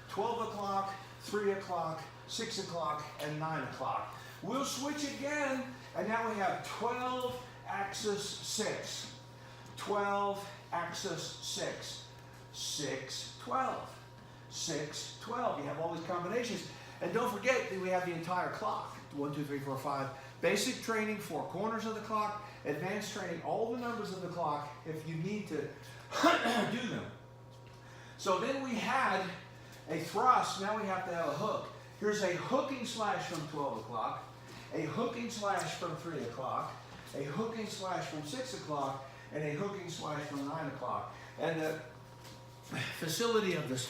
12 o'clock, 3 o'clock, 6 o'clock, and 9 o'clock. We'll switch again, and now we have 12 axis 6. 12 axis 6. 6, 12. 6, 12. You have all these combinations. And don't forget that we have the entire clock. 1, 2, 3, 4, 5. Basic training, 4 corners of the clock. Advanced training, all the numbers of the clock if you need to do them. So then we had a thrust. Now we have to have a hook. Here's a hooking slash from 12 o'clock. A hooking slash from 3 o'clock. A hooking slash from 6 o'clock. And a hooking slash from 9 o'clock. And the facility of this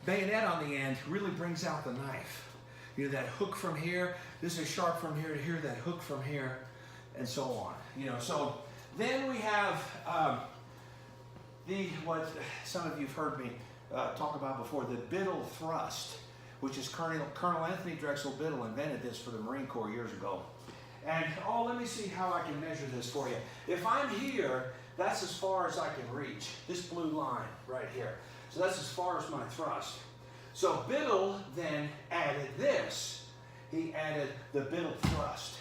bayonet on the end really brings out the knife. You know, that hook from here, this is sharp from here to here, that hook from here, and so on. You know, so then we have what some of you have heard me talk about before, the Biddle thrust, which is Colonel Anthony Drexel Biddle invented this for the Marine Corps years ago. And let me see how I can measure this for you. If I'm here, that's as far as I can reach, this blue line right here. So that's as far as my thrust. So Biddle then added this. He added the Biddle thrust.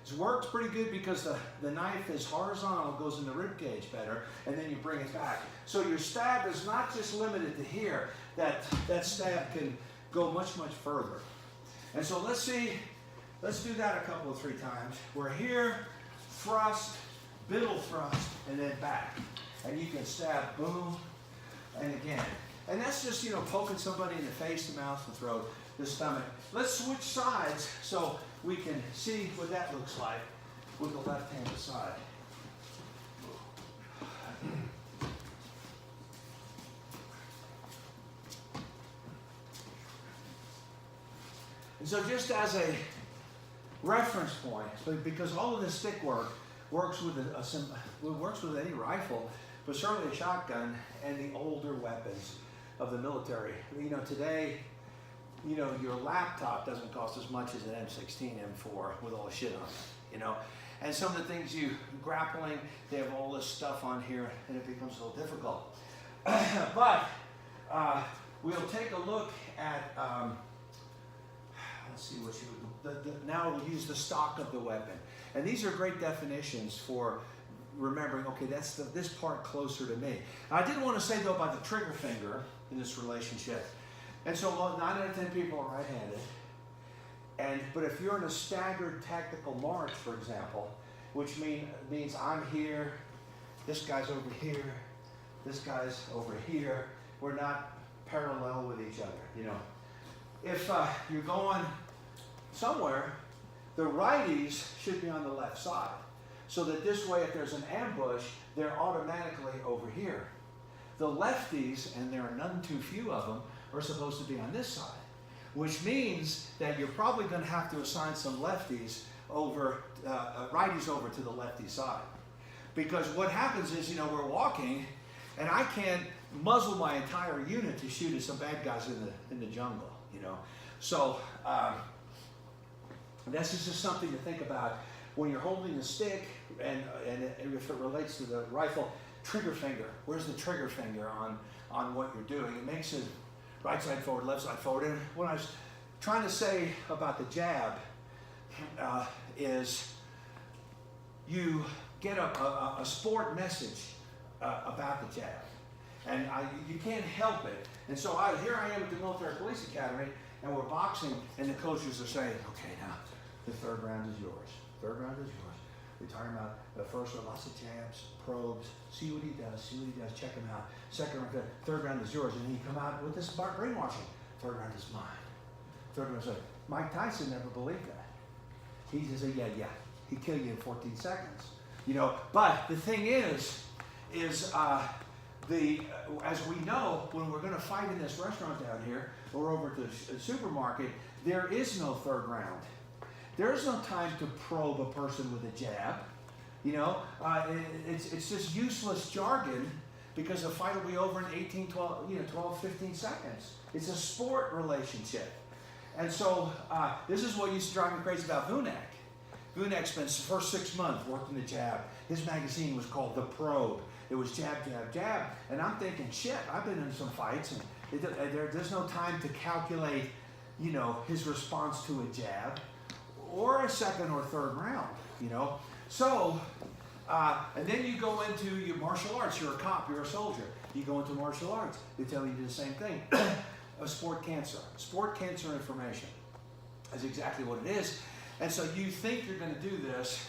It works pretty good because the knife is horizontal, goes in the rib cage better, and then you bring it back. So your stab is not just limited to here. That stab can go much, much further. And so let's do that a couple of 3 times. We're here, thrust, Biddle thrust, and then back. And you can stab, boom, and again. And that's just, you know, poking somebody in the face, the mouth, the throat, the stomach. Let's switch sides so we can see what that looks like with the left hand side. And so just as a reference point, because all of this stick work works with any rifle, but certainly a shotgun and the older weapons of the military. You know, today, you know, your laptop doesn't cost as much as an M16, M4 with all the shit on it, you know. And some of the things grappling, they have all this stuff on here and it becomes a little difficult. But we'll take a look at, let's see what now we'll use the stock of the weapon. And these are great definitions for remembering, okay, that's this part closer to me. I did want to say though about the trigger finger in this relationship. And so 9 out of 10 people are right-handed. But if you're in a staggered tactical march, for example, which means I'm here, this guy's over here, this guy's over here, we're not parallel with each other, you know. If you're going somewhere, the righties should be on the left side. So that this way, if there's an ambush, they're automatically over here. The lefties, and there are none too few of them, are supposed to be on this side, which means that you're probably going to have to assign some lefties over, righties over to the lefty side. Because what happens is, you know, we're walking, and I can't muzzle my entire unit to shoot at some bad guys in the jungle, you know. So this is just something to think about when you're holding the stick, and if it relates to the rifle, trigger finger. Where's the trigger finger on what you're doing? It makes it right side forward, left side forward. And what I was trying to say about the jab is you get a sport message about the jab. And you can't help it. And so here I am at the Military Police Academy, and we're boxing, and the coaches are saying, okay, now the 3rd round is yours. 3rd round is yours. We're talking about the first one, lots of jabs, probes, see what he does, check him out. 2nd round, 3rd round is yours. And then you come out with this brainwashing. 3rd round is mine. 3rd round is mine. Mike Tyson never believed that. He just said, yeah, he'd kill you in 14 seconds. You know, but the thing is as we know, when we're going to fight in this restaurant down here, or over at the supermarket, there is no 3rd round. There's no time to probe a person with a jab. You know, it's just useless jargon because the fight will be over in 18, 12, 15 seconds. It's a sport relationship. And so this is what used to drive me crazy about Vunak. Vunak spent the first 6 months working the jab. His magazine was called The Probe. It was jab, jab, jab. And I'm thinking, shit, I've been in some fights, and There's no time to calculate, his response to a jab or a second or third round. So, and then you go into your martial arts. You're a cop, you're a soldier. You go into martial arts. They tell you to do the same thing. A sport cancer information is exactly what it is. And so you think you're going to do this,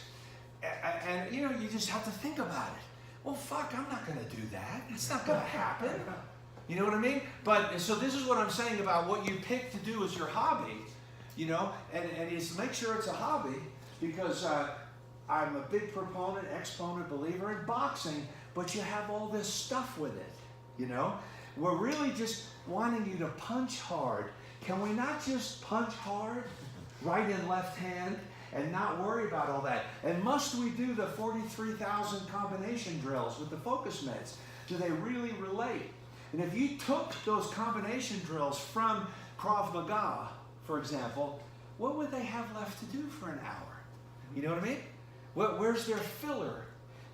and you just have to think about it. Well, fuck, I'm not going to do that. It's not going to happen. You know what I mean? But so this is what I'm saying about what you pick to do as your hobby, and is make sure it's a hobby, because I'm a big proponent, exponent, believer in boxing, but you have all this stuff with it, We're really just wanting you to punch hard. Can we not just punch hard, right and left hand, and not worry about all that? And must we do the 43,000 combination drills with the focus meds? Do they really relate? And if you took those combination drills from Krav Maga, for example, what would they have left to do for an hour? You know what I mean? Where's their filler?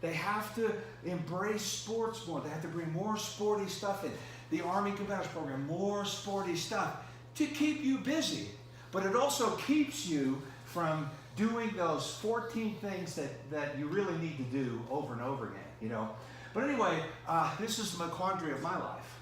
They have to embrace sports more. They have to bring more sporty stuff in. The Army Competitors Program, more sporty stuff to keep you busy. But it also keeps you from doing those 14 things that you really need to do over and over again, But anyway, this is the quandary of my life.